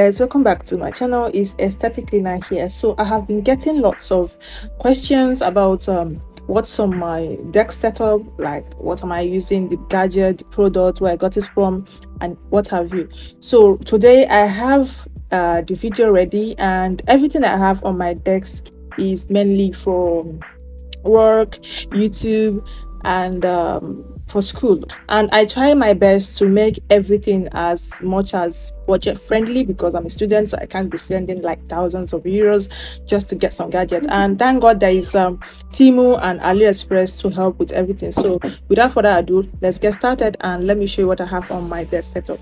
guys, welcome back to my channel. It's AestheticLina here. So I have been getting lots of questions about what's on my desk setup, like what am I using, the gadget, the product, where I got it from, and what have you. So today I have the video ready, and everything I have on my desk is mainly from work, YouTube, and for school. And I try my best to make everything as much as budget friendly, because I'm a student, so I can't be spending like thousands of euros just to get some gadgets. And thank God there is TEMU and AliExpress to help with everything. So without further ado, let's get started and let me show you what I have on my desk setup.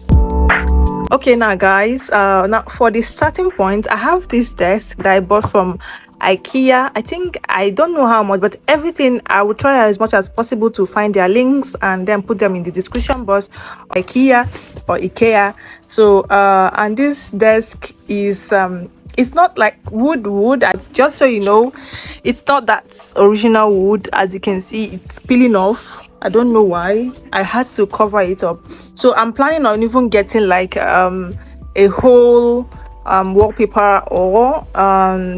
Okay, now guys, now for the starting point, I have this desk that I bought from IKEA. I think, I don't know how much, but everything I will try as much as possible to find their links and then put them in the description box. IKEA. So and this desk is it's not like wood. Just so you know, it's not that original wood. As you can see, it's peeling off. I don't know why. I had to cover it up. So I'm planning on even getting like a whole wallpaper, or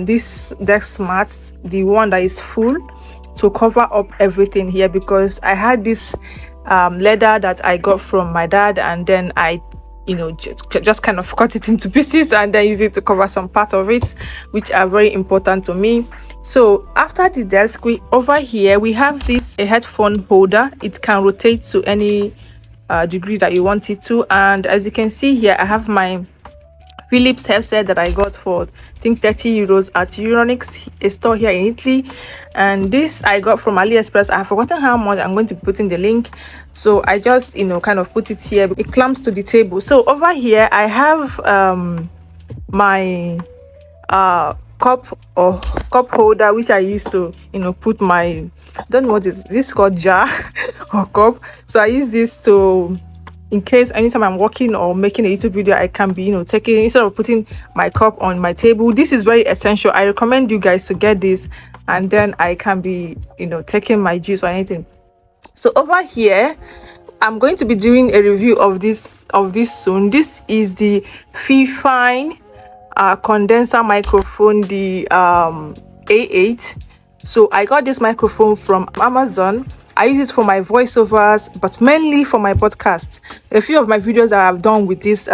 this desk mat, the one that is full, to cover up everything here, because I had this leather that I got from my dad, and then I just kind of cut it into pieces and then use it to cover some part of it, which are very important to me. So after the desk, over here we have this a headphone holder. It can rotate to any degree that you want it to, and as you can see here, I have my Philips headset that I got for I think 30 euros at Euronics, a store here in Italy. And this I got from AliExpress. I have forgotten how much. I'm going to put in the link. So I just kind of put it here. It clamps to the table. So over here I have my cup holder, which I used to put my, I don't know what is this called, jar or cup. So I use this to, in case anytime I'm working or making a YouTube video, I can be taking, instead of putting my cup on my table. This is very essential. I recommend you guys to get this, and then I can be taking my juice or anything. So over here I'm going to be doing a review of this soon. This is the SHEIN condenser microphone, the A8. So I got this microphone from Amazon. I use it for my voiceovers, but mainly for my podcast. A few of my videos that I've done with this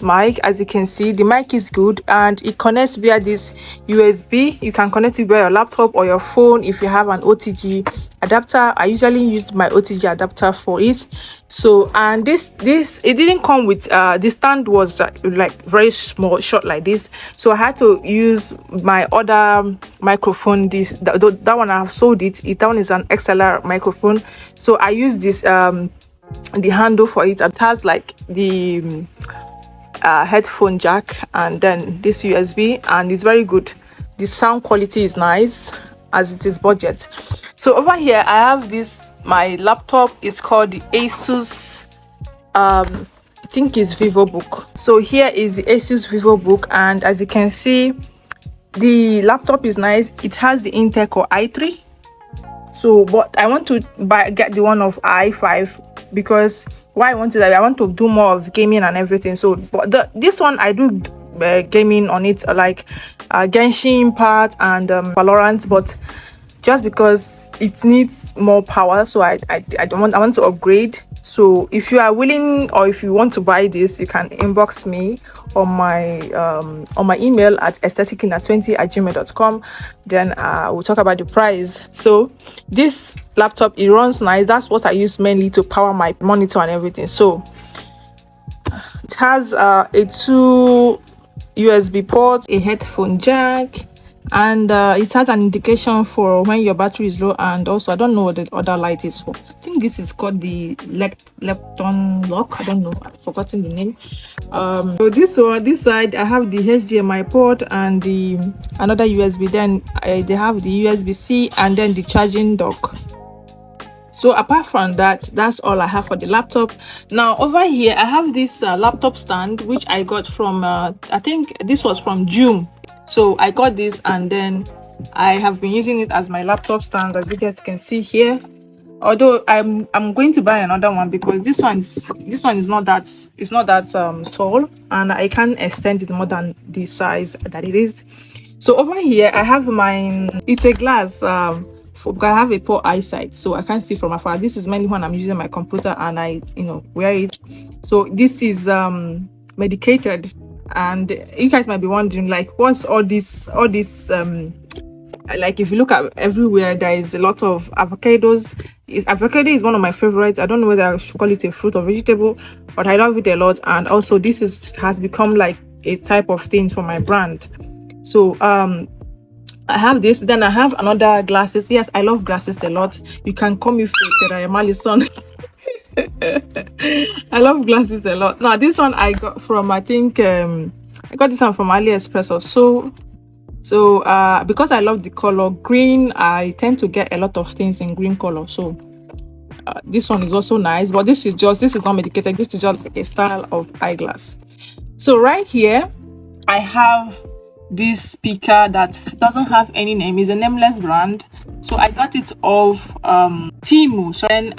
mic, as you can see, the mic is good and it connects via this USB. You can connect it via your laptop or your phone if you have an OTG adapter. I usually use my OTG adapter for it. So, and this it didn't come with the stand was like very small, short like this. So I had to use my other microphone. That one I have sold it. That one is an XLR microphone. So I use this the handle for it. It has like the headphone jack and then this USB, and it's very good. The sound quality is nice as it is budget. So over here I have this, my laptop is called the Asus I think it's VivoBook. So here is the Asus VivoBook, and as you can see, the laptop is nice. It has the Intel Core i3. So but I want to get the one of i5, because why I want to, I want to do more of gaming and everything. So but this one I do gaming on it, like Genshin Impact and Valorant, but just because it needs more power, so I want to upgrade. So if you are willing, or if you want to buy this, you can inbox me on my email at aestheticlina20@gmail.com. Then we'll talk about the price. So this laptop, it runs nice. That's what I use mainly to power my monitor and everything. So it has a 2 USB ports, a headphone jack, and it has an indication for when your battery is low, and also I don't know what the other light is for. I think this is called the lepton lock. I don't know, I've forgotten the name. So this side I have the HDMI port and the another USB. Then they have the USB-C and then the charging dock. So apart from that, that's all I have for the laptop. Now over here I have this laptop stand, which I got from I think this was from June. So I got this, and then I have been using it as my laptop stand, as you guys can see here. Although I'm going to buy another one because this one is not that, it's not that tall, and I can't extend it more than the size that it is. So over here I have mine. It's a glass because I have a poor eyesight, so I can't see from afar. This is mainly when I'm using my computer and I wear it. So this is medicated, and you guys might be wondering, like, what's all this like, if you look at everywhere, there is a lot of avocados. Avocado is one of my favorites. I don't know whether I should call it a fruit or vegetable, but I love it a lot. And also this has become like a type of thing for my brand. So I have this. Then I have another glasses. Yes, I love glasses a lot. You can call me Malison. I love glasses a lot. Now this one I got from, I think I got this one from AliExpress or so. So because I love the color green, I tend to get a lot of things in green color. So this one is also nice, but this is not medicated. This is just like a style of eyeglass. So right here I have this speaker that doesn't have any name. It's a nameless brand, so I got it off TEMU. So then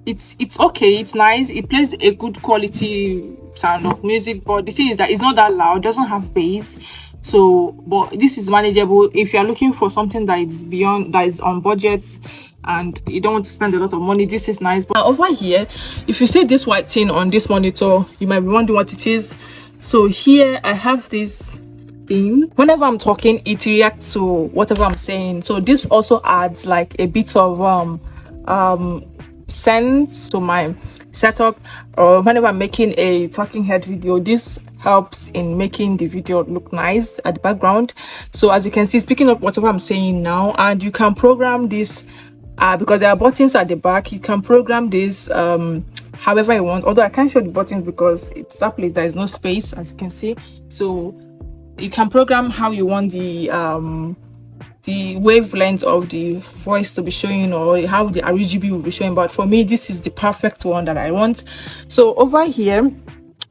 it's okay, it's nice, it plays a good quality sound of music, but the thing is that it's not that loud, doesn't have bass. So but this is manageable if you're looking for something that is on budget and you don't want to spend a lot of money. This is nice. But over here, if you see this white thing on this monitor, you might be wondering what it is. So here I have this thing. Whenever I'm talking, it reacts to whatever I'm saying. So this also adds like a bit of sense to my setup, or whenever I'm making a talking head video, this helps in making the video look nice at the background. So as you can see, speaking of whatever I'm saying now, and you can program this because there are buttons at the back. You can program this however you want, although I can't show the buttons because it's that place there is no space, as you can see. So you can program how you want the wavelength of the voice to be showing, or how the RGB will be showing. But for me, this is the perfect one that I want. So over here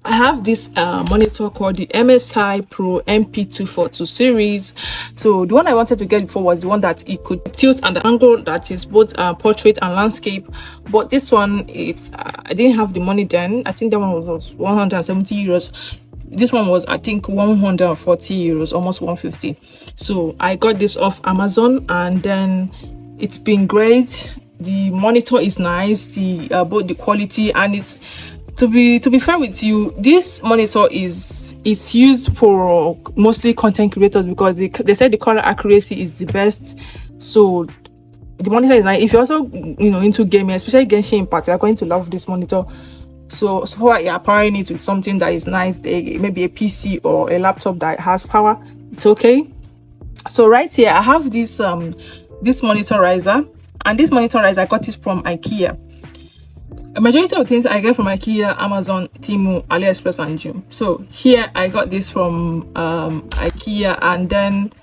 I have this monitor called the MSI Pro MP242 series. So the one I wanted to get before was the one that it could tilt at the angle that is both portrait and landscape. But this one, I didn't have the money then. I think that one was 170 euros. This one was, I think, 140 euros, almost 150. So I got this off Amazon, and then it's been great. The monitor is nice, both the quality, and it's, to be fair with you, this monitor it's used for mostly content creators, because they said the color accuracy is the best. So the monitor is nice. If you're also into gaming, especially Genshin Impact, you're going to love this monitor. So far you're pairing it with something that is nice, maybe a PC or a laptop that has power, it's okay. So right here I have this monitorizer, and this monitorizer I got it from IKEA. A majority of things I get from IKEA, Amazon, TEMU, AliExpress, and June. So here I got this from IKEA, and then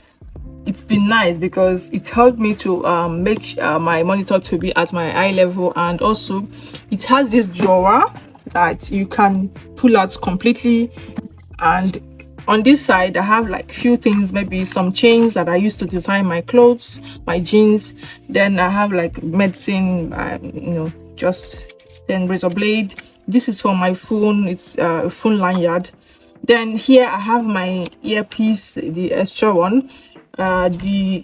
it's been nice because it helped me to make my monitor to be at my eye level. And also it has this drawer that you can pull out completely, and on this side I have like few things, maybe some chains that I used to design my clothes, my jeans. Then I have like medicine, just then razor blade. This is for my phone, it's a phone lanyard. Then here I have my earpiece, the extra one, the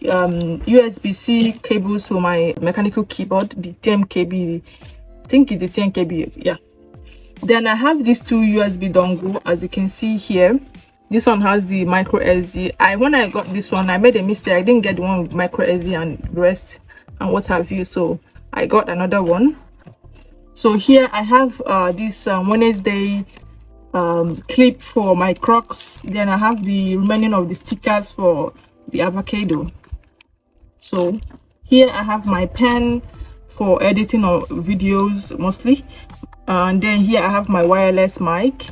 USB-C cables for my mechanical keyboard, the 10 KB, I think it's the 10 KB, yeah. Then I have these two USB dongle, as you can see here. This one has the micro SD. When I got this one, I made a mistake. I didn't get the one with micro SD and rest and what have you, so I got another one. So here I have this Wednesday clip for my Crocs. Then I have the remaining of the stickers for the avocado. So here I have my pen for editing of videos mostly, and then here I have my wireless mic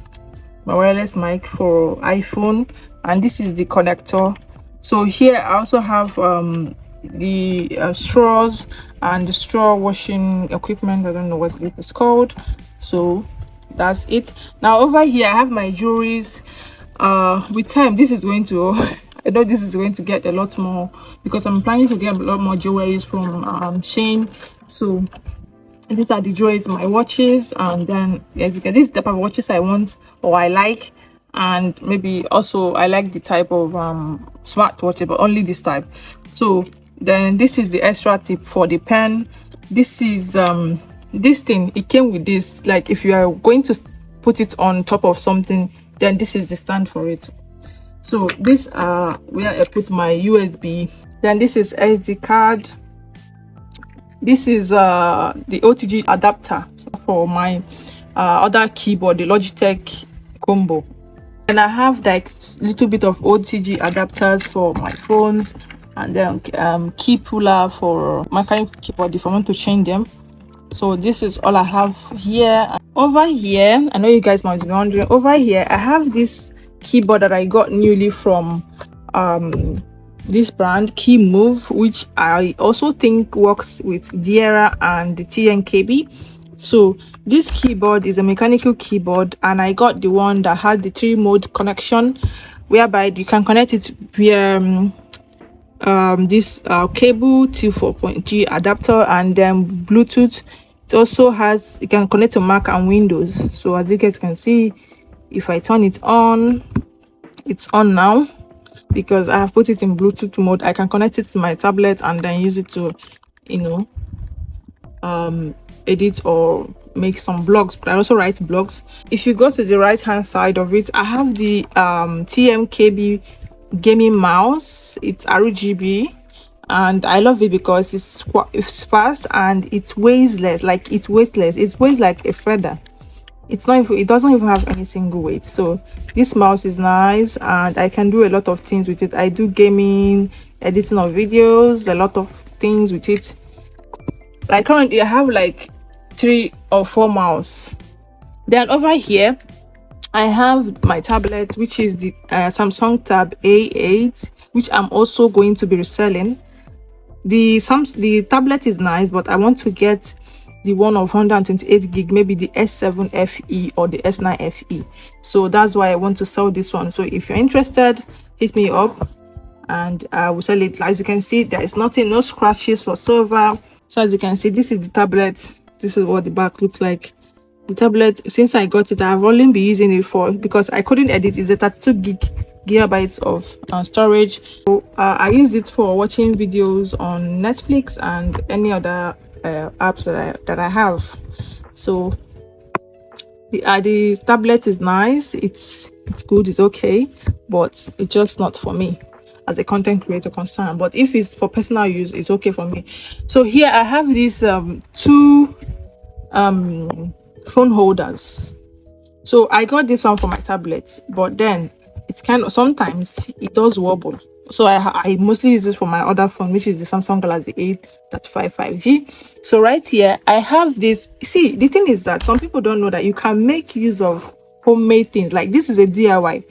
for iPhone, and this is the connector. So here I also have the straws and the straw washing equipment. I don't know what it's called. So that's it. Now over here I have my jewelries. With time this is going to I know this is going to get a lot more because I'm planning to get a lot more jewelries from SHEIN. So these are the jewelries, my watches, and then as you can, this is the type of watches I want or I like. And maybe also I like the type of smartwatch, but only this type. So then this is the extra tip for the pen. This is this thing, it came with this, like if you are going to put it on top of something, then this is the stand for it. So this where I put my USB. Then this is SD card. This is the OTG adapter for my other keyboard, the Logitech combo. And I have like little bit of OTG adapters for my phones, and then key puller for my current keyboard if I want to change them. So this is all I have here. Over here, I know you guys might be wondering, over here I have this keyboard that I got newly from this brand KEYMOVE, which I also think works with Diera and the TNKB. So this keyboard is a mechanical keyboard, and I got the one that had the 3-mode connection, whereby you can connect it via this cable to 4.3 adapter, and then Bluetooth. It also has, you can connect to Mac and Windows. So as you guys can see, if I turn it on, it's on now because I have put it in Bluetooth mode. I can connect it to my tablet and then use it to, you know, edit or make some blogs, but I also write blogs. If you go to the right hand side of it, I have the TMKB gaming mouse. It's RGB, and I love it because it's fast and it weighs less. Like it's weightless, it weighs like a feather. It's not even, it doesn't even have any single weight. So this mouse is nice and I can do a lot of things with it. I do gaming, editing of videos, a lot of things with it. Like currently I have like 3 or 4 mouse. Then over here I have my tablet, which is the Samsung Tab A8, which I'm also going to be reselling. The tablet is nice, but I want to get the one of 128 gig, maybe the S7 FE or the S9 FE. So that's why I want to sell this one. So if you're interested, hit me up and I will sell it. As you can see, there is nothing, no scratches whatsoever. So as you can see, this is the tablet. This is what the back looks like. The tablet, since I got it, I've only been using it for, because I couldn't edit. It's a 32 gigabytes of storage. So I use it for watching videos on Netflix and any other apps that I have. So the tablet is nice, it's good, it's okay, but it's just not for me as a content creator concern. But if it's for personal use, it's okay for me. So here I have these 2 phone holders. So I got this one for my tablet, but then it's kind of, sometimes it does wobble. So I mostly use this for my other phone, which is the Samsung Galaxy 8 5G. So right here I have this. See, the thing is that some people don't know that you can make use of homemade things. Like this is a DIY.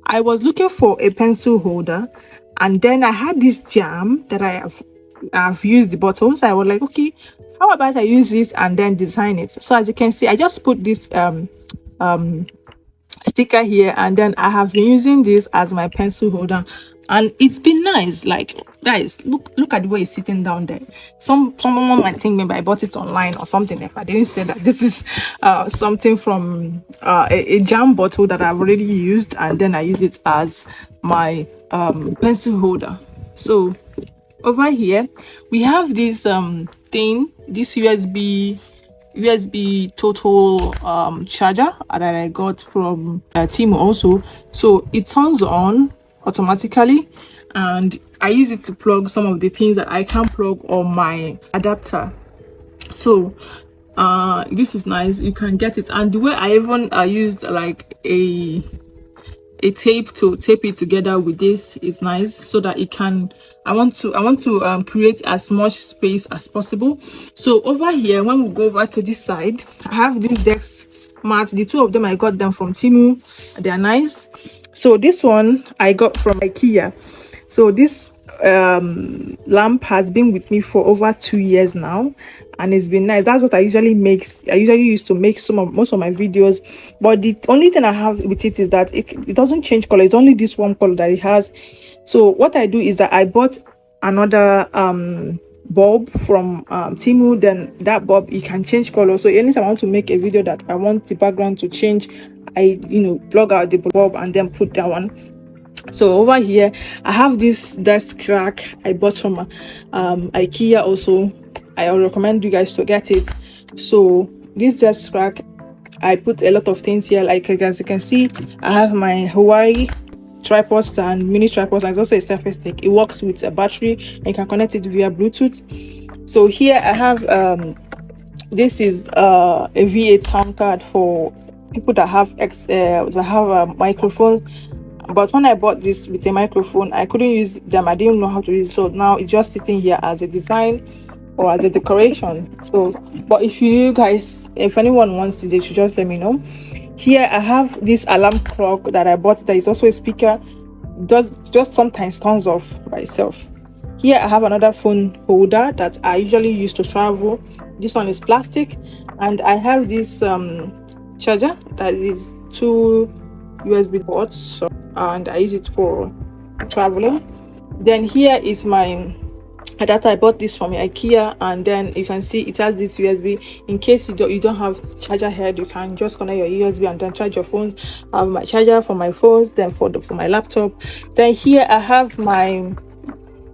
I was looking for a pencil holder, and then I had this jam that I've used the bottles. I was like, okay, how about I use this and then design it? So as you can see, I just put this sticker here, and then I have been using this as my pencil holder, and it's been nice. Like guys, look at the way it's sitting down there. Someone might think maybe I bought it online or something. If I didn't say that, this is something from a jam bottle that I've already used, and then I use it as my pencil holder. So over here we have this thing, this USB total charger that I got from TEMU also. So it turns on automatically, and I use it to plug some of the things that I can't plug on my adapter. So this is nice, you can get it. And the way I even used like a tape to tape it together with this is nice, so that it can, I want to create as much space as possible. So over here, when we go over to this side, I have these desk mats. The 2 of them I got them from TEMU. They are nice. So this one I got from IKEA. So this lamp has been with me for over 2 years now, and it's been nice. That's what I usually used to make most of my videos. But the only thing I have with it is that it doesn't change color. It's only this one color that it has. So what I do is that I bought another bulb from TEMU. Then that bulb, you can change color. So anytime I want to make a video that I want the background to change, I plug out the bulb and then put that one. So over here I have this desk rack I bought from IKEA. Also, I recommend you guys to get it. So this desk rack, I put a lot of things here. Like as you can see, I have my Hawaii tripod stand, mini tripod stand. It's also a surface stick. It works with a battery and you can connect it via Bluetooth. So here I have this is a V8 sound card for people that have a microphone. But when I bought this with a microphone, I couldn't use them. I didn't know how to use it. So now it's just sitting here as a design or as a decoration. So, but if anyone wants it, they should just let me know. Here I have this alarm clock that I bought that is also a speaker. Does just sometimes turns off by itself. Here I have another phone holder that I usually use to travel. This one is plastic, and I have this charger that is 2 USB ports, and I use it for traveling. Then here is my adapter. I bought this from IKEA, and then you can see it has this USB. In case you don't have charger head, you can just connect your USB and then charge your phone. I have my charger for my phones, then for my laptop. Then here I have my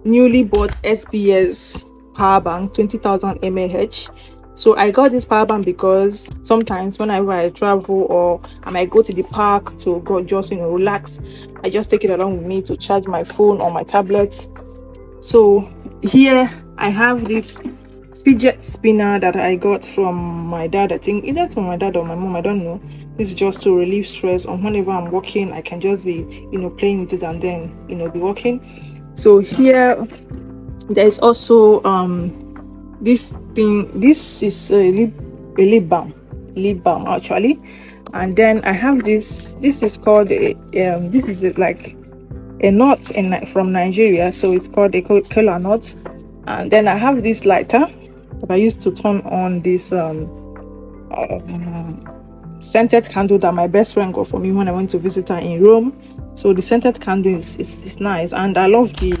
newly bought SBS power bank, 20,000 mAh. So I got this power bank because sometimes whenever I travel or I might go to the park to go just relax, I just take it along with me to charge my phone or my tablet. So here I have this fidget spinner that I got from my dad. I think either from my dad or my mom, I don't know. This is just to relieve stress. On whenever I'm working, I can just be playing with it and then be working. So here there is also this thing. This is a lip balm actually. And then I have this is called this is like a knot from Nigeria, so it's called a KLUDGE knot. And then I have this lighter that I used to turn on this scented candle that my best friend got for me when I went to visit her in Rome. So the scented candle is nice, and I love the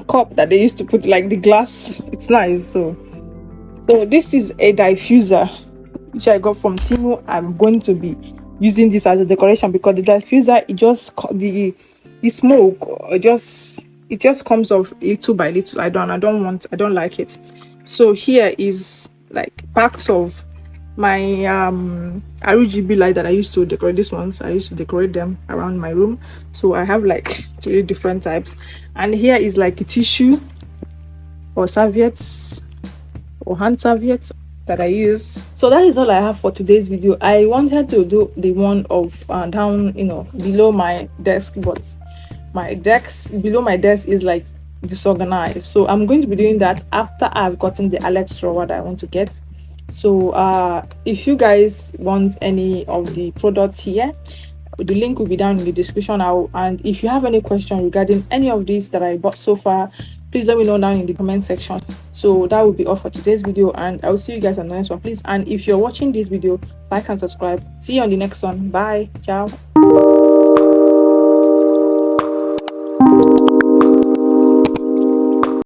cup that they used to put, like the glass. It's nice. So this is a diffuser which I got from TEMU. I'm going to be using this as a decoration because the diffuser, it just the smoke it just comes off little by little. I don't like it. So here is like packs of my RGB light that I used to decorate. These ones I used to decorate them around my room. So I have like 3 different types. And here is like a tissue or serviettes or hand serviettes that I use. So that is all I have for today's video. I wanted to do the one of down below my desk, but below my desk is like disorganized. So I'm going to be doing that after I've gotten the Alex drawer that I want to get. So if you guys want any of the products here, the link will be down in the description. And if you have any question regarding any of these that I bought so far, please let me know down in the comment section. So that will be all for today's video, and I'll see you guys on the next one, please. And if you're watching this video, like and subscribe. See you on the next one. Bye. Ciao.